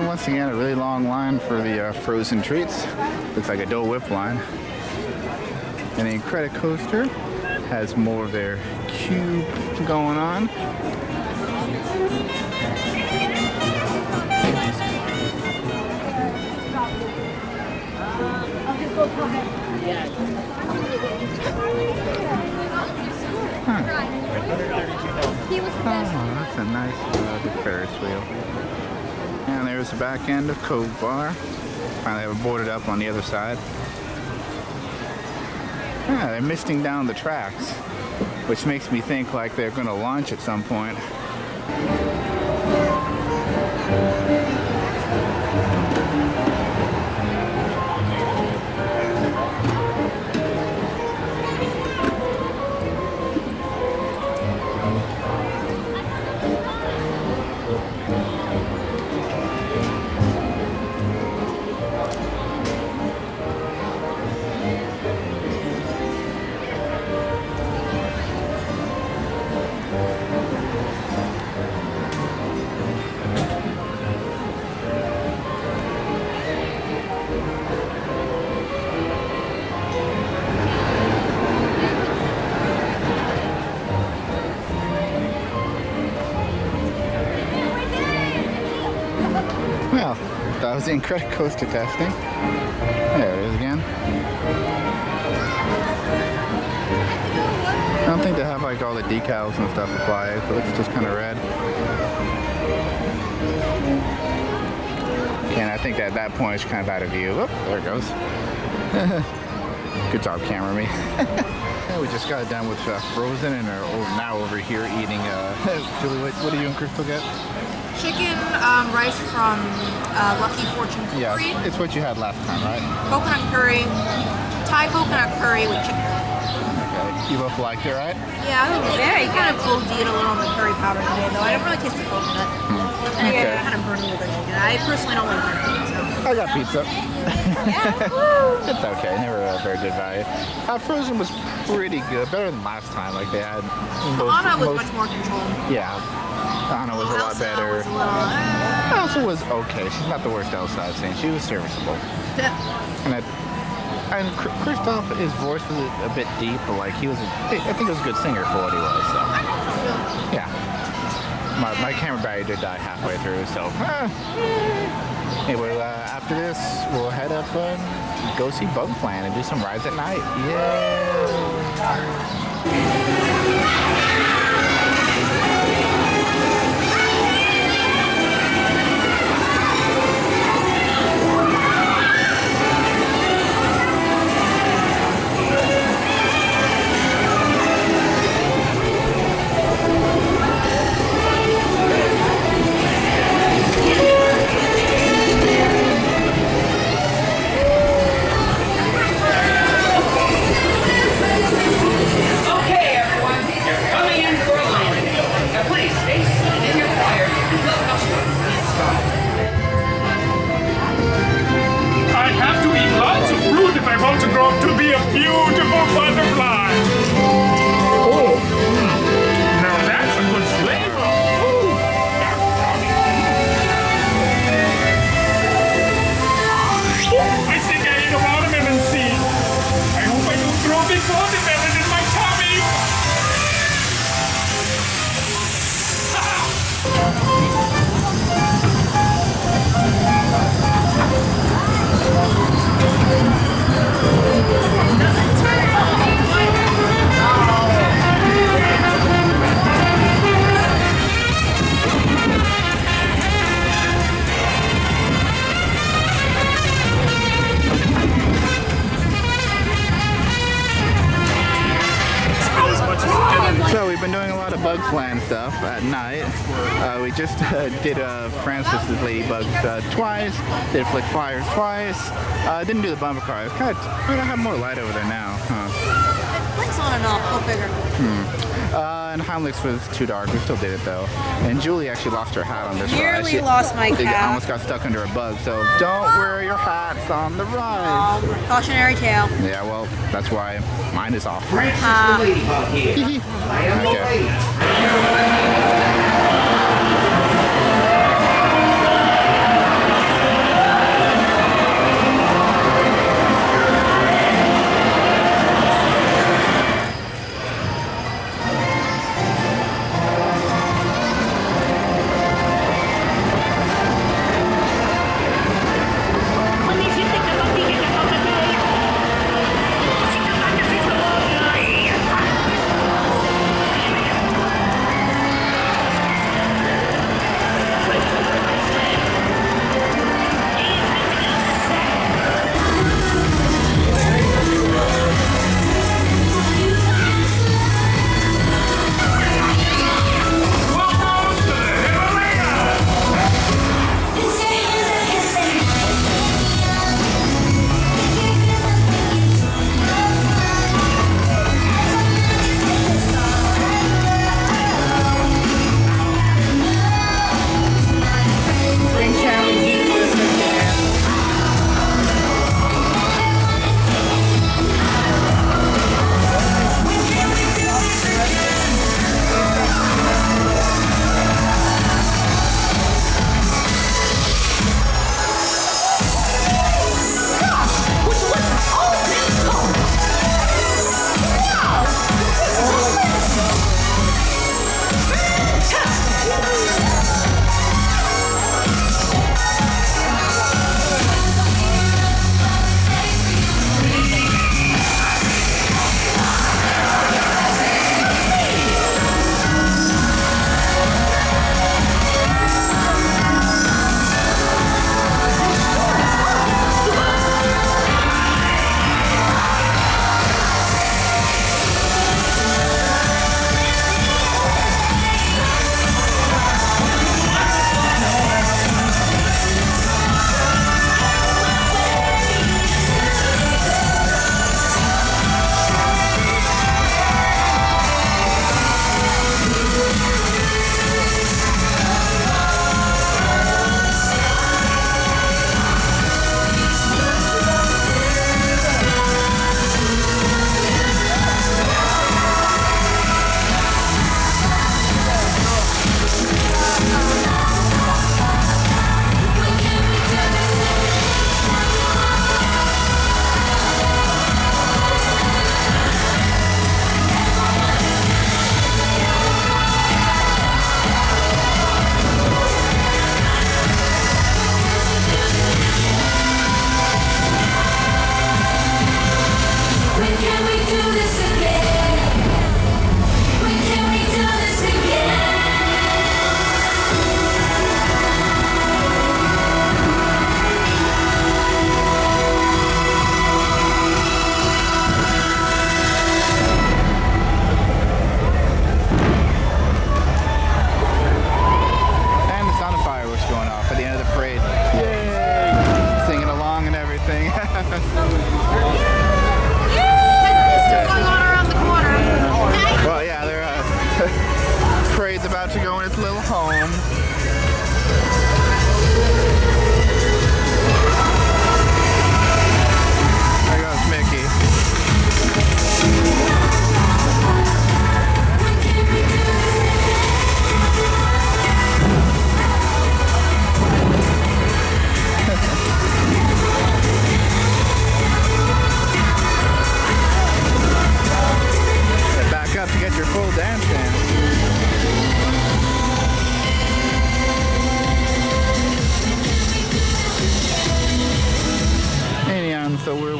once again, a really long line for the frozen treats. Looks like a Dole Whip line. And the Incredicoaster has more of their cube going on. Oh, that's a nice big Ferris wheel. And there's the back end of Cove Bar. Finally have it boarded up on the other side. Yeah, they're misting down the tracks, which makes me think like they're going to launch at some point. Well, that was the Incredicoaster testing. There it is again. I don't think they have like all the decals and stuff applied. It looks just kind of red. Okay, and I think that at that point it's kind of out of view. Oh, there it goes. Good job, camera me. Yeah, we just got done with Frozen and are now over here eating. Julie, what do you and Crystal get? Chicken rice from Lucky Fortune Curry. Yeah, it's what you had last time, right? Coconut curry, Thai coconut curry with chicken. Okay, you both liked it, right? Yeah, I think you kind of OD'd a little on the curry powder today, though. I didn't really taste the coconut. And it kind of burned me with the chicken. I personally don't like curry, so. I got pizza. Yeah. It's okay, never a very good value. Frozen was pretty good, better than last time. Like they had. Anna was much more controlled. Yeah. Anna was a lot better. Elsa was okay. She's not the worst Elsa I've seen. She was serviceable. Yeah. And Kristoff, his voice was a bit deep, but like I think he was a good singer for what he was. So yeah. My camera battery did die halfway through. So anyway, after this, we'll head up and go see Bugfland and do some rides at night. Yeah. Bugfland stuff at night. We just did Francis's Ladybugs twice, did Flick Flyers twice, didn't do the bumper car. It's kind of, we're gonna have more light over there now. It blinks on and off, go figure. And Heimlich's was too dark, we still did it though. And Julie actually lost her hat on this ride. Nearly lost my hat. I almost got stuck under a bug, so don't wear your hats on the ride. Cautionary tale. Yeah, well, that's why mine is off. Okay.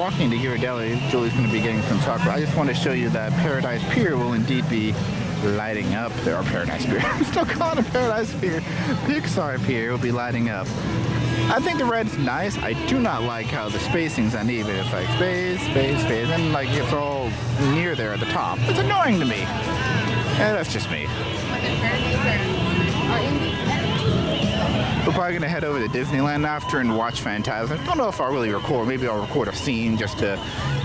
walking to Ghiradelli, Julie's going to be getting some chocolate. I just want to show you that Paradise Pier will indeed be lighting up. There are Paradise Pier. I'm still calling it Paradise Pier. Pixar Pier will be lighting up. I think the red's nice. I do not like how the spacing's uneven. It's like space, space, space, and like it's all near there at the top. It's annoying to me. And that's just me. We're probably gonna head over to Disneyland after and watch Fantasmic. Don't know if I'll really record. Maybe I'll record a scene just to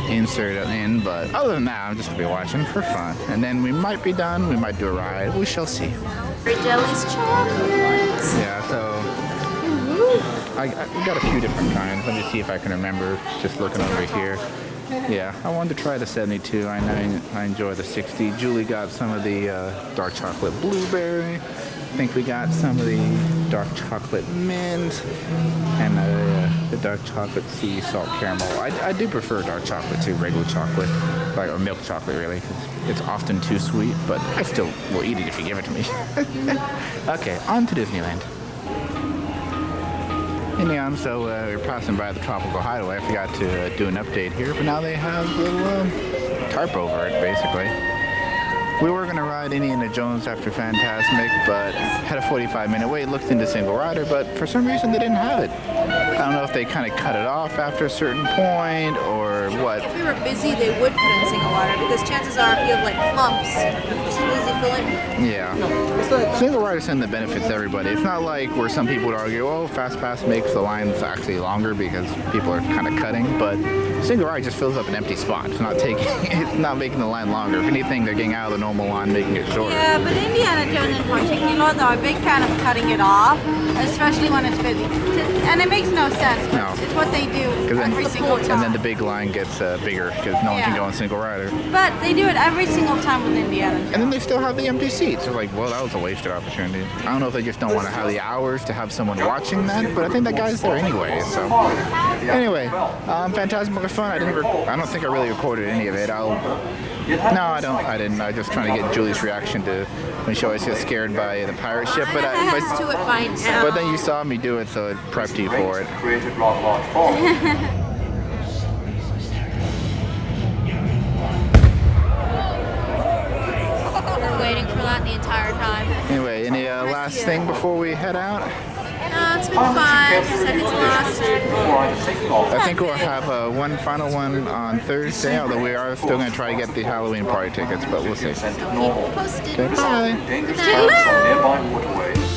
insert it in. But other than that, I'm just gonna be watching for fun. And then we might be done. We might do a ride. We shall see. Ghiradelli's chocolates. Yeah. So I got a few different kinds. Let me see if I can remember. Just looking over here. Yeah, I wanted to try the 72. I know I enjoy the 60. Julie got some of the dark chocolate blueberry. I think we got some of the dark chocolate mint and the dark chocolate sea salt caramel. I do prefer dark chocolate to regular chocolate, like or milk chocolate really, because it's often too sweet. But I still will eat it if you give it to me. Okay, on to Disneyland. Anyhow, so we're passing by the Tropical Hideaway. I forgot to do an update here, but now they have a little tarp over it, basically. We were going to ride Indiana Jones after Fantasmic, but had a 45-minute wait, looked into single rider, but for some reason they didn't have it. I don't know if they kind of cut it off after a certain point or what. If we were busy, they would put in single rider because chances are if you have like clumps, it's easy filling. Yeah. Single rider send the benefits to everybody. It's not like where some people would argue, oh, Fast Pass makes the lines actually longer because people are kind of cutting, but single rider just fills up an empty spot. It's not it's not making the line longer. If anything, they're getting out of the normal line, making it shorter. Yeah, but Indiana Jones in particular, they're a big fan of cutting it off, especially when it's busy. And it makes no sense, but No. it's what they do every single time. And then the big line gets bigger because no one can go on single rider. But they do it every single time with Indiana Jones. And then they still have the empty seats. It's like, well, that was a wasted opportunity. I don't know if they just don't want to have the hours to have someone watching that, but I think that guy's there anyway. So anyway, Fantasmic was fun. I don't think I really recorded any of it. No, I didn't. I was just trying to get Julie's reaction to when she always gets scared by the pirate ship. But Has to it by now. but then you saw me do it, so it prepped you for it. We're waiting for that the entire time. Anyway, any last thing before we head out? No, it's been fun. Second to last. I think we'll have one final one on Thursday, although we are still going to try to get the Halloween party tickets, but we'll see. Keep posted. Okay, bye. Good night.